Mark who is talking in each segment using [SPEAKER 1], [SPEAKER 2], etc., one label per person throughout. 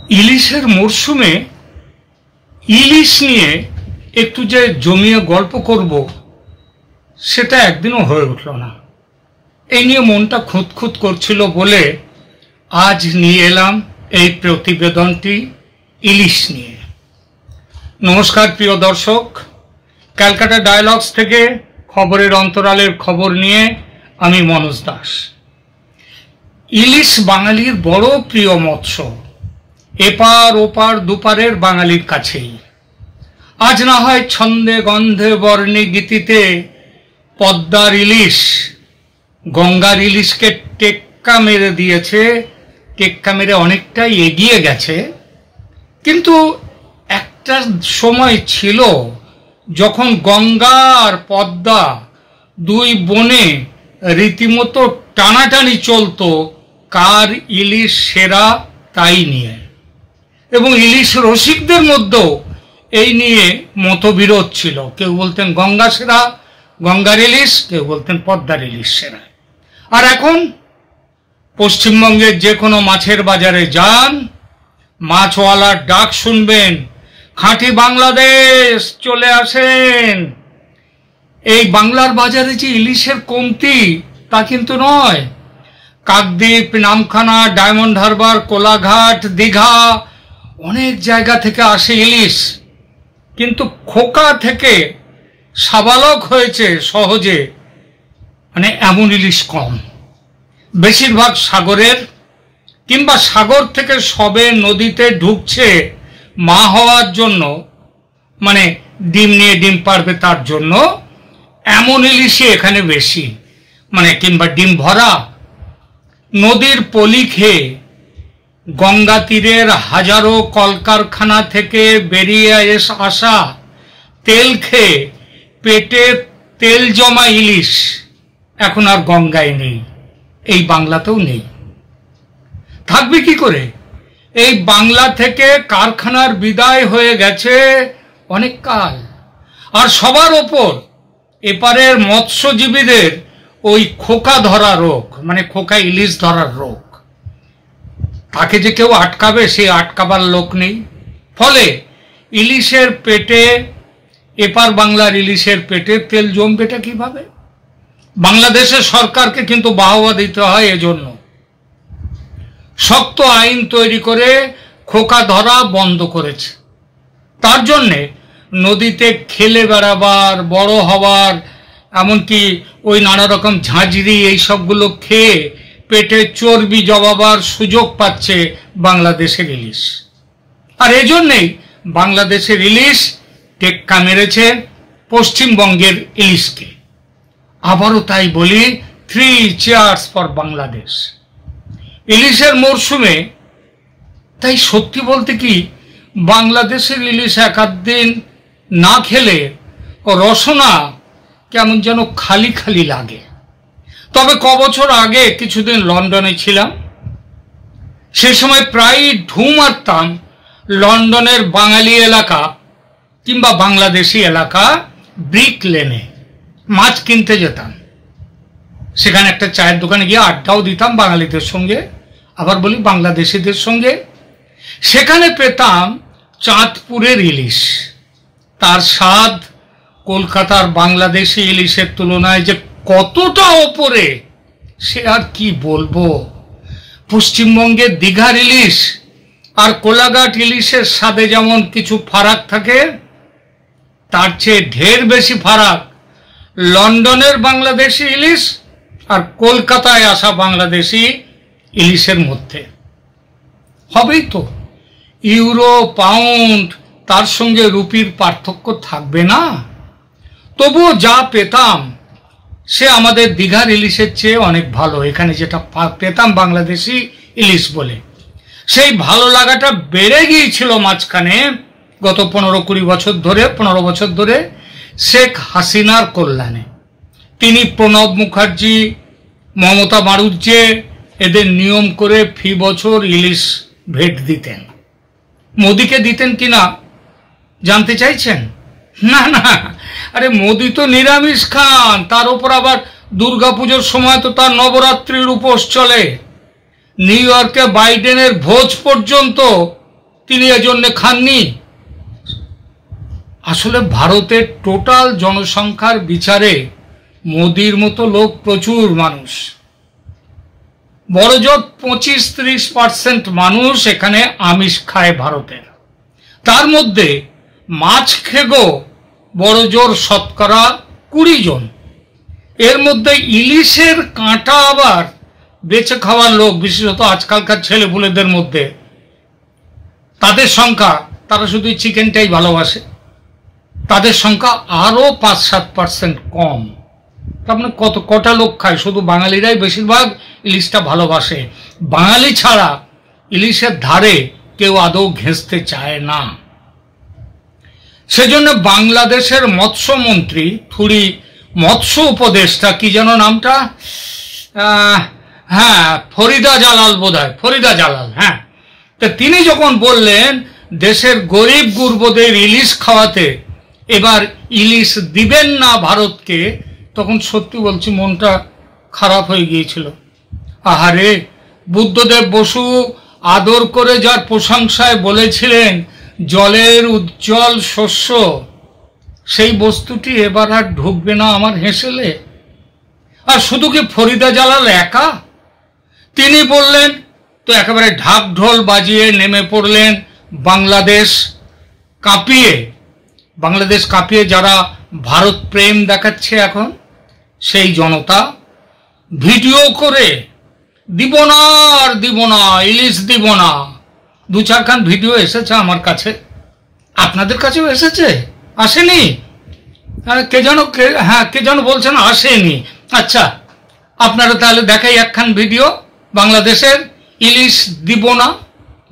[SPEAKER 1] ইলিশের মরশুমে ইলিশ নিয়ে একটু যে জমিয়ে গল্প করব সেটা একদিনও হয়ে উঠল না। এই নিয়ে মনটা খুঁতখুত করছিল বলে আজ নিয়ে এলাম এই প্রতিবেদনটি ইলিশ নিয়ে। নমস্কার প্রিয় দর্শক, ক্যালকাটা ডায়ালগস থেকে খবরের অন্তরালের খবর নিয়ে আমি মনোজ দাস। ইলিশ বাঙালির বড় প্রিয় মৎস্য, এপার ওপার দুপারের বাঙালির কাছেই। আজ না হয় ছন্দে গন্ধে বর্ণে গীতিতে পদ্মার ইলিশ গঙ্গার ইলিশকে টেক্কা মেরে দিয়েছে, টেক্কা মেরে অনেকটাই এগিয়ে গেছে। কিন্তু একটা সময় ছিল যখন গঙ্গা আর পদ্মা দুই বনে রীতিমতো টানাটানি চলতো কার ইলিশ সেরা তাই নিয়ে, এবং ইলিশ রসিকদের মধ্যেও এই নিয়ে মতবিরোধ ছিল। কেউ বলতেন গঙ্গা সেরা, গঙ্গার ইলিশ, কেউ বলতেন পদ্মার ইলিশ সেরা। আর এখন পশ্চিমবঙ্গের যে কোনো মাছের বাজারে যান, মাছওয়ালার ডাক শুনবেন, খাঁটি বাংলাদেশ চলে আসেন। এই বাংলার বাজারে যে ইলিশের কমতি তা কিন্তু নয়। কাকদ্বীপ, নামখানা, ডায়মন্ড হারবার, কোলাঘাট, দীঘা অনেক জায়গা থেকে আসে ইলিশ, কিন্তু খোকা থেকে সাবালক হয়েছে সহজে এমন ইলিশ কম। বেশিরভাগ সাগরের কিংবা সাগর থেকে সবে নদীতে ঢুকছে মা হওয়ার জন্য, ডিম নিয়ে ডিম পারবে তার জন্য, এমন ইলিশই এখানে বেশি, কিংবা ডিম ভরা। নদীর পলি খেয়ে গঙ্গা তীরের হাজারো কলকারখানা থেকে বেরিয়ে আসা তেল খেয়ে পেটে তেল জমা ইলিশ এখন আর গঙ্গায় নেই, এই বাংলাতেও নেই। থাকবে কি করে? এই বাংলা থেকে কারখানার বিদায় হয়ে গেছে অনেক কাল। আর সবার ওপর এপারের মৎস্যজীবীদের ওই খোকা ধরা রোগ, খোকা ইলিশ ধরার রোগ। তাকে যে কেউ আটকাবে, সে আটকাবার লোক নেই। ফলে ইলিশের পেটে, এপার বাংলার ইলিশের পেটে তেল জমবেটা কিভাবে? বাংলাদেশের সরকারকে কিন্তু বাহবা দিতে হয়। এজন্য শক্ত আইন তৈরি করে খোকা ধরা বন্ধ করেছে। তার জন্যে নদীতে খেলে বেড়াবার, বড় হবার, এমনকি ওই নানা রকম ঝাঁঝরি এইসবগুলো খেয়ে পেটে চর্বি জমাবার সুযোগ পাচ্ছে বাংলাদেশের ইলিশ। আর এজন্যেই বাংলাদেশের ইলিশ টেক্কা মেরেছে পশ্চিমবঙ্গের ইলিশকে। আবারও তাই বলি, 3 cheers ফর বাংলাদেশ। ইলিশের মরশুমে তাই সত্যি বলতে কি, বাংলাদেশের ইলিশ এক আধ দিন না খেলে রসনা কেমন যেন খালি খালি লাগে। তবে কবছর আগে কিছুদিন লন্ডনে ছিলাম, সে সময় প্রায় ঢু মারতাম লন্ডনের বাঙালি এলাকা কিংবা বাংলাদেশি এলাকা ব্রিক লেনে। মাছ কিনতে যেতাম, সেখানে একটা চায়ের দোকানে গিয়ে আড্ডাও দিতাম বাঙালিদের সঙ্গে, আবার বলি বাংলাদেশিদের সঙ্গে। সেখানে পেতাম চাঁদপুরের ইলিশ। তার স্বাদ কলকাতার বাংলাদেশি ইলিশের তুলনায় যে কতটা ওপরে সে আর কি বলবো। পশ্চিমবঙ্গের দীঘার ইলিশ আর কোলাঘাট ইলিশের স্বাদে যেমন কিছু ফারাক থাকে, তার চেয়ে ঢের বেশি ফারাক লন্ডনের বাংলাদেশি ইলিশ আর কলকাতায় আসা বাংলাদেশি ইলিশের মধ্যে। হবেই তো, ইউরো, পাউন্ড, তার সঙ্গে রুপির পার্থক্য থাকবে না। তবুও যা পেতাম সে আমাদের দীঘার ইলিশের চেয়ে অনেক ভালো। এখানে যেটা পেতাম বাংলাদেশি ইলিশ বলে, সেই ভালো লাগাটা বেড়ে গিয়েছিল মাঝখানে গত 15 বছর ধরে শেখ হাসিনার কল্যাণে। তিনি প্রণব মুখার্জি, মমতা বাড়ুজ্যে এদের নিয়ম করে ফি বছর ইলিশ ভেট দিতেন। মোদিকে দিতেন কিনা জানতে চাইছেন? না না, আরে মোদি তো নিরামিষ খান, তার উপর আবার দুর্গাপুজোর সময় তো তার নবরাত্রির উপোস চলে। নিউ ইয়র্কে বাইডেনের ভোজ পর্যন্ত তিনি এজন্য খাননি। আসলে ভারতের টোটাল জনসংখ্যার বিচারে মোদির মতো লোক প্রচুর মানুষ, বড়জোর 25-30% মানুষ এখানে আমিষ খায় ভারতের। তার মধ্যে মাছ খেগো বড়জোর শতকরা 20 জন। এর মধ্যে ইলিশের কাঁটা আবার বেছে খাওয়ার লোক, বিশেষত আজকালকার ছেলেপুলেদের মধ্যে, তাদের সংখ্যা, তারা শুধু চিকেনটাই ভালোবাসে, তাদের সংখ্যা আরো 5-7% কম। তার মানে কটা লোক খায়? শুধু বাঙালিরাই বেশিরভাগ ইলিশটা ভালোবাসে। বাঙালি ছাড়া ইলিশের ধারে কেউ আদৌ ঘেঁষতে চায় না। সেজন্য বাংলাদেশের মৎস্যমন্ত্রী থুড়ি মৎস্য উপদেষ্টা, কি যেন নামটা, হ্যাঁ ফরিদা জালাল বোধহয়, ফরিদা জালাল, হ্যাঁ, তা তিনি যখন বললেন দেশের গরিব গুরবদের ইলিশ খাওয়াতে এবার ইলিশ দিবেন না ভারতকে, তখন সত্যি বলছি মনটা খারাপ হয়ে গিয়েছিল। আহারে, বুদ্ধদেব বসু আদর করে যার প্রশংসায় বলেছিলেন জলের উজ্জ্বল শস্য, সেই বস্তুটি এবার আর ঢুকবে না আমার হেসেলে। আর শুধু কি ফরিদা জালাল একা? তিনি বললেন তো একেবারে ঢাক ঢোল বাজিয়ে নেমে পড়লেন বাংলাদেশ কাঁপিয়ে যারা ভারত প্রেম দেখাচ্ছে এখন সেই জনতা, ভিডিও করে দিব না আর দিব না, ইলিশ দিব না। 2-4 খান ভিডিও এসেছে আমার কাছে, আপনাদের কাছেও এসেছে? আসেনি? কে যেন বলছেন আসেনি। আচ্ছা, আপনারা তাহলে দেখাই একখান ভিডিও বাংলাদেশের ইলিশ দিব না,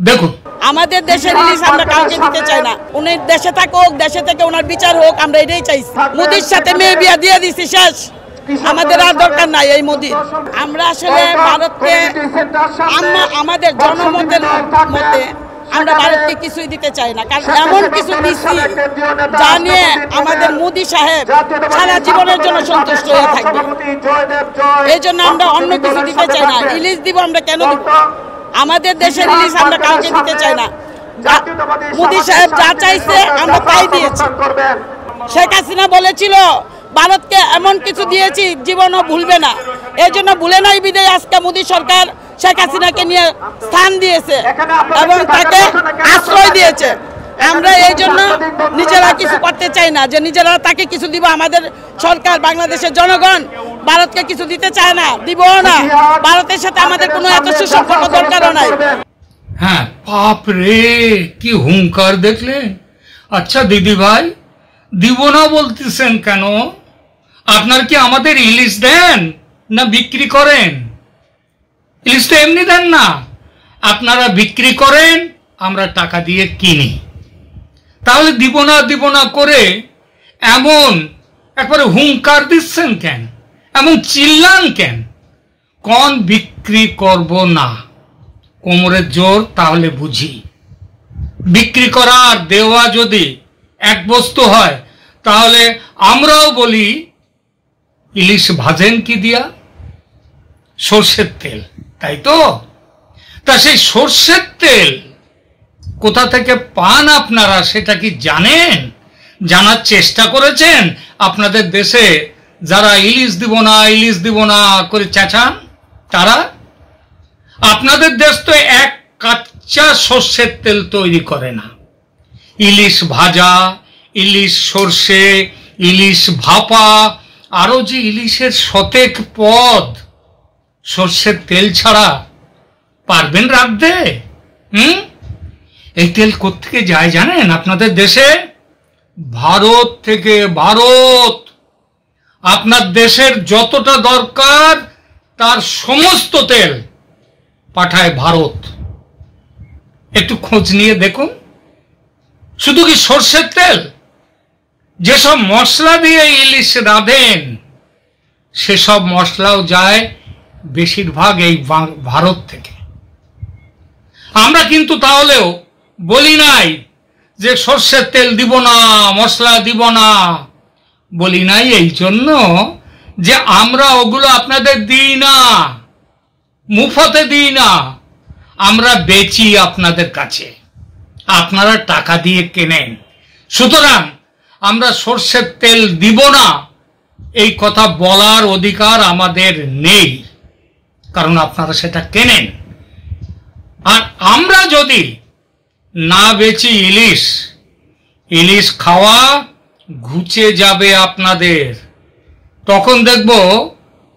[SPEAKER 1] দেখুন।
[SPEAKER 2] আমাদের দেশের ইলিশ আমরা কাউকে দিতে চাই না। উনি দেশে থাকুক, দেশে থেকে ওনার বিচার হোক, আমরা এটাই চাইছি। মোদির সাথে মেয়ে বিয়া দিয়ে দিছি, শেষ। আমাদের আর দরকার নাই এই মোদি। আমরা আসলে ভারতকে, আমাদের জনমতের মতে আমরা ভারতকে কিছুই দিতে চাই না, কারণ এমন কিছু দিচ্ছি যা নিয়ে আমাদের মোদি সাহেব সারা জীবনের জন্য সন্তুষ্ট হয়ে থাকবে। এই জন্য আমরা অন্য কিছু দিতে চাই না। ইলিশ দিব আমরা কেন দিব? আমাদের দেশের ইলিশ আমরা কাউকে দিতে চাই না। মোদি সাহেব যা চাইছে আমরা তাই দিয়েছি। শেখ হাসিনা বলেছিল ভারতকে এমন কিছু দিয়েছি জীবনও ভুলবে না, এই জন্য ভুলে নাই বিদায় আজকে মোদি সরকার শেখ হাসিনাকে নিয়ে স্থান দিয়েছে এবং তাকে আশ্রয় দিয়েছে। আমরা এই জন্য নিজেরা কিছু করতে চাই না যে নিজেরা তাকে কিছু দিব। আমাদের সরকার, বাংলাদেশের জনগণ ভারতকে কিছু দিতে চায় না, দিব না। ভারতের সাথে আমাদের কোনো এত সুসম্পর্ক দরকারও নাই।
[SPEAKER 1] হ্যাঁ, বাপ রে, কি হুঙ্কার দেখলেন? আচ্ছা দিদি ভাই, দিব না বলতেছেন কেন? আপনার কি আমাদের ইলিশ দেন না বিক্রি করেন? ইলিশ তো এমনি দেন না, আপনারা বিক্রি করেন, আমরা টাকা দিয়ে কিনি। তাহলে দিব না করে এমন একবারে হুঙ্কার দিচ্ছেন কেন? এমন চিল্লান কেন? কোন বিক্রি করব না, কোমরের জোর তাহলে বুঝি। বিক্রি করা আর দেওয়া যদি এক বস্তু হয় তাহলে আমরাও বলি ইলিশ ভাজেন কি দিয়া? সর্ষের তেল, তাই তো? তা সেই সর্ষের তেল কোথা থেকে পান আপনারা সেটা কি জানেন? জানার চেষ্টা করেছেন? আপনাদের দেশে যারা ইলিশ দিব না করে চেঁচান, তারা, আপনাদের দেশ তো এক কাঁচা সর্ষের তেল তৈরি করে না। ইলিশ ভাজা, ইলিশ সর্ষে, ইলিশ ভাপা, আরো যে ইলিশের শতেক পদ, সর্ষের তেল ছাড়া পারবেন রাখতে? এই তেল কোত্থেকে যায় জানেন আপনাদের দেশে? ভারত থেকে। ভারত আপনার দেশের যতটা দরকার তার সমস্ত তেল পাঠায় ভারত। একটু খোঁজ নিয়ে দেখুন। শুধু কি সর্ষের তেল? যেসব মশলা দিয়ে ইলিশ রাঁধেন সেসব মশলাও যায় বেশিরভাগ এই ভারত থেকে। আমরা কিন্তু তাহলেও বলি নাই যে সর্ষের তেল দিব না, মশলা দিব না। বলি নাই এই জন্য যে আমরা ওগুলো আপনাদের দিই না, মুফতে দিই না, আমরা বেচি আপনাদের কাছে। আপনারা টাকা দিয়ে কেনেন, সুতরাং আমরা সরষের তেল দিব না এই কথা বলার অধিকার আমাদের নেই, কারণ আপনারা সেটা কেনেন। আর আমরা যদি না বেচি ইলিশ, ইলিশ খাওয়া ঘুচে যাবে আপনাদের। তখন দেখব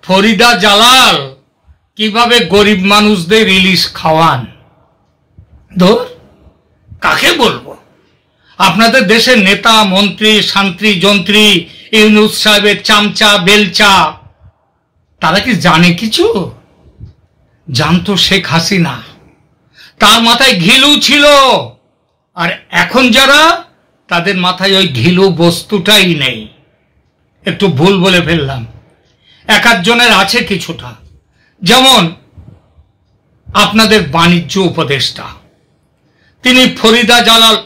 [SPEAKER 1] ফরিদা জালাল কিভাবে গরিব মানুষদের ইলিশ খাওয়ান। ধর কাকে বলবো? আপনাদের দেশের নেতা মন্ত্রী শান্ত্রী যন্ত্রী ইউনূস সাহেবের চামচা বেলচা, তারা কি জানে কিছু? জানতো শেখ হাসিনা, তার মাথায় ঘিলু ছিল, আর এখন যারা, তাদের মাথায় ওই ঘিলু বস্তুটাই নেই। একটু ভুল বলে ফেললাম, এক একজনের আছে কিছুটা। যেমন আপনাদের বাণিজ্য উপদেষ্টা, তিনি ফরিদা জালাল,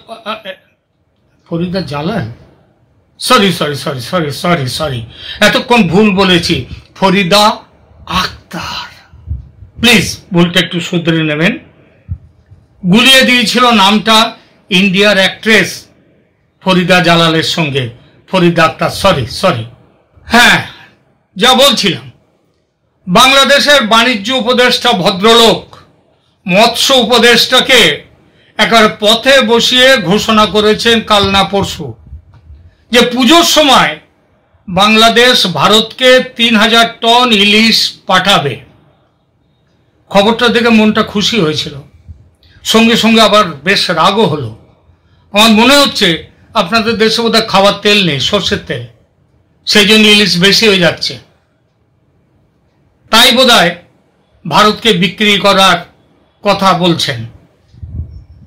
[SPEAKER 1] সরি, এতক্ষণ ভুল বলেছি, ফরিদা আক্তার, প্লিজ ভুলটা একটু শুধরে নেবেন। গুলিয়ে দিয়েছিল নামটা ইন্ডিয়ার অ্যাক্ট্রেস ফরিদা জালালের সঙ্গে, ফরিদা আক্তার, সরি। হ্যাঁ, যা বলছিলাম, বাংলাদেশের বাণিজ্য উপদেষ্টা ভদ্রলোক মৎস্য উপদেষ্টাকে একেবারে পথে বসিয়ে ঘোষণা করেছেন কাল না পরশু যে পুজোর সময় বাংলাদেশ ভারতকে 3000 টন ইলিশ পাঠাবে। খবরটা দেখে মনটা খুশি হয়েছিল, সঙ্গে সঙ্গে আবার বেশ রাগও হলো। আমার মনে হচ্ছে আপনাদের দেশে বোধহয় খাওয়ার তেল নেই, সর্ষের তেল, সেই জন্য ইলিশ বেশি হয়ে যাচ্ছে, তাই বোধহয় ভারতকে বিক্রি করার কথা বলছেন।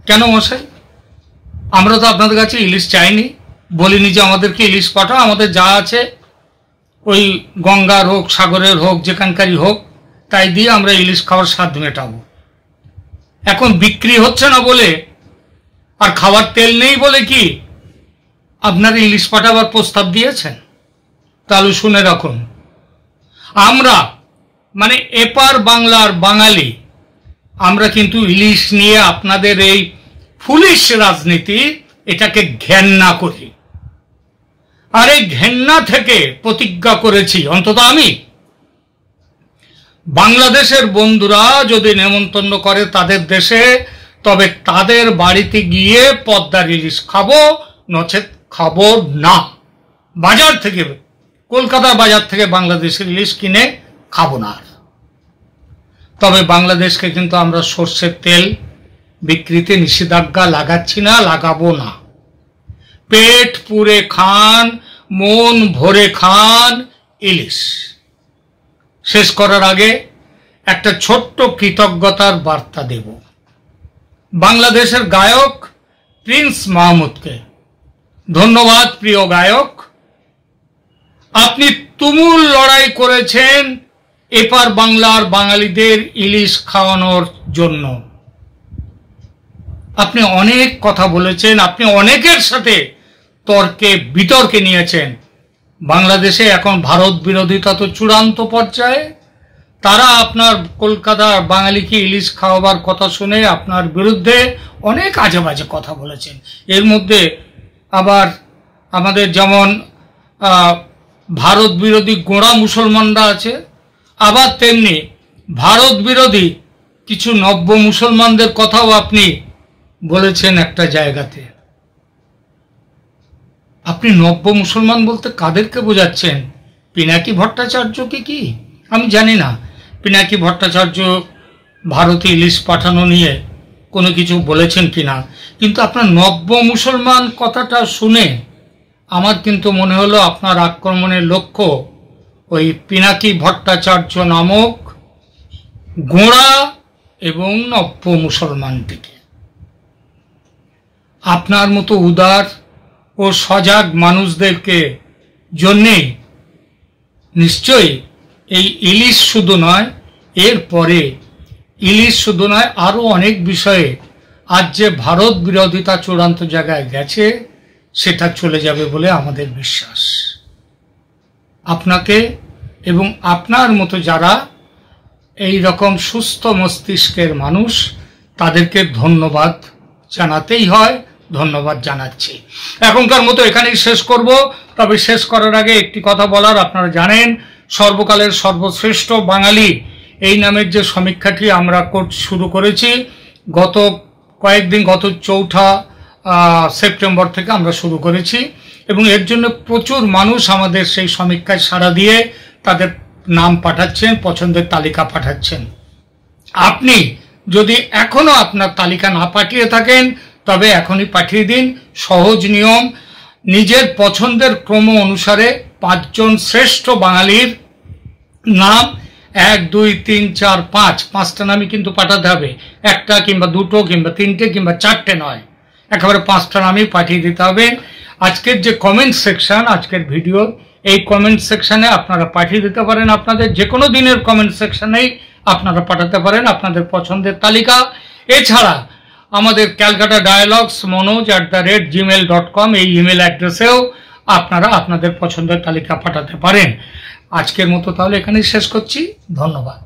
[SPEAKER 1] কেন মশাই? আমরা তো আপনাদের কাছে ইলিশ চাইনি, বলিনি যে আমাদেরকে ইলিশ পাঠাও, আমাদের যা আছে ওই গঙ্গার হোক সাগরের হোক যেখানকারই হোক তাই দিয়ে আমরা ইলিশ খাওয়ার স্বাদ মেটাবো। এখন বিক্রি হচ্ছে না বলে আর খাওয়ার তেল নেই বলে কি আপনারা ইলিশ পাঠাবার প্রস্তাব দিয়েছেন? তাহলে শুনে রাখুন, আমরা মানে এপার বাংলার বাঙালি, আমরা কিন্তু ইলিশ নিয়ে আপনাদের এই ফুলিশ রাজনীতি, এটাকে ঘেন্না করি। আর এই ঘেন্না থেকে প্রতিজ্ঞা করেছি, অন্তত আমি, বাংলাদেশের বন্ধুরা যদি নেমন্তন্ন করে তাদের দেশে, তবে তাদের বাড়িতে গিয়ে পদ্মার ইলিশ খাবো, নচেত খাবো না। বাজার থেকে, কলকাতার বাজার থেকে বাংলাদেশের ইলিশ কিনে খাবো না। তবে বাংলাদেশকে কিন্তু আমরা সর্ষের তেল বিক্রিতে নিষেধাজ্ঞা লাগাচ্ছি না, লাগাবো না। পেট পুরে খান, মন ভরে খান ইলিশ। শেষ করার আগে একটা ছোট্ট কৃতজ্ঞতার বার্তা দেব বাংলাদেশের গায়ক প্রিন্স মাহমুদকে। ধন্যবাদ প্রিয় গায়ক, আপনি তুমুল লড়াই করেছেন এপার বাংলার বাঙালিদের ইলিশ খাওয়ানোর জন্য। আপনি অনেক কথা বলেছেন, আপনি অনেকের সাথে তর্কে বিতর্কে নিয়েছেন। বাংলাদেশে এখন ভারত বিরোধিতা তো চূড়ান্ত পর্যায়ে, তারা আপনার কলকাতার বাঙালিকে ইলিশ খাওয়াবার কথা শুনে আপনার বিরুদ্ধে অনেক আজে বাজে কথা বলেছেন। এর মধ্যে আবার আমাদের যেমন ভারত বিরোধী গোঁড়া মুসলমানরা আছে, আবার তেমনি ভারত বিরোধী কিছু নব্য মুসলমানদের কথাও আপনি বলেছেন একটা জায়গাতে। আপনি নব্য মুসলমান বলতে কাদেরকে বোঝাচ্ছেন? পিনাকি ভট্টাচার্যকে কি? আমি জানি না পিনাকি ভট্টাচার্য ভারতে ইলিশ পাঠানো নিয়ে কোনো কিছু বলেছেন কিনা, কিন্তু আপনার নব্য মুসলমান কথাটা শুনে আমার কিন্তু মনে হলো আপনার আক্রমণের লক্ষ্য ওই পিনাকি ভট্টাচার্য নামক গোঁড়া এবং নব্য মুসলমানটিকে। আপনার মতো উদার ও সজাগ মানুষদেরকে জন্যেই নিশ্চয়ই এই ইলিশ শুধু নয়, এরপরে ইলিশ শুধু নয়, আরো অনেক বিষয়ে আজ যে ভারত বিরোধিতা চূড়ান্ত জায়গায় গেছে সেটা চলে যাবে বলে আমাদের বিশ্বাস। আপনাকে এবং আপনার মতো যারা এই রকম সুস্থ মস্তিষ্কের মানুষ, তাদেরকে ধন্যবাদ জানাতেই হয়, ধন্যবাদ জানাচ্ছি। এখনকার মতো এখানেই শেষ করব। তবে শেষ করার আগে একটি কথা বলার, আপনারা জানেন সর্বকালের সর্বশ্রেষ্ঠ বাঙালি এই নামের যে সমীক্ষাটি আমরা শুরু করেছি গত কয়েকদিন, গত 4 সেপ্টেম্বর থেকে আমরা শুরু করেছি, এবং এর জন্য প্রচুর মানুষ আমাদের সেই সমীক্ষায় সাড়া দিয়ে তাদের নাম পাঠাচ্ছেন, পছন্দের তালিকা পাঠাচ্ছেন। আপনি যদি এখনো আপনার তালিকা না পাঠিয়ে থাকেন তবে এখনই পাঠিয়ে দিন। সহজ নিয়ম, নিজের পছন্দের ক্রম অনুসারে 5 জন শ্রেষ্ঠ বাঙালির নাম 1 2 3 4 5টা নামই কিন্তু পাঠাতে হবে। 1টা কিংবা 2টো কিংবা 3টে কিংবা 4টে নয়, একেবারে 5টা নামই পাঠিয়ে দিতে হবে। আজকের যে কমেন্ট সেকশন, আজকের ভিডিও, এই কমেন্ট সেকশনে আপনারা পাঠিয়ে দিতে পারেন। আপনাদের যে কোনো দিনের কমেন্ট সেকশনেই আপনারা পাঠাতে পারেন আপনাদের পছন্দের তালিকা। এছাড়া আমাদের ক্যালকাটা ডায়ালগস manoj@gmail.com এই ইমেল অ্যাড্রেসেও আপনারা আপনাদের পছন্দের তালিকা পাঠাতে পারেন। আজকের মতো তাহলে এখানেই শেষ করছি। ধন্যবাদ।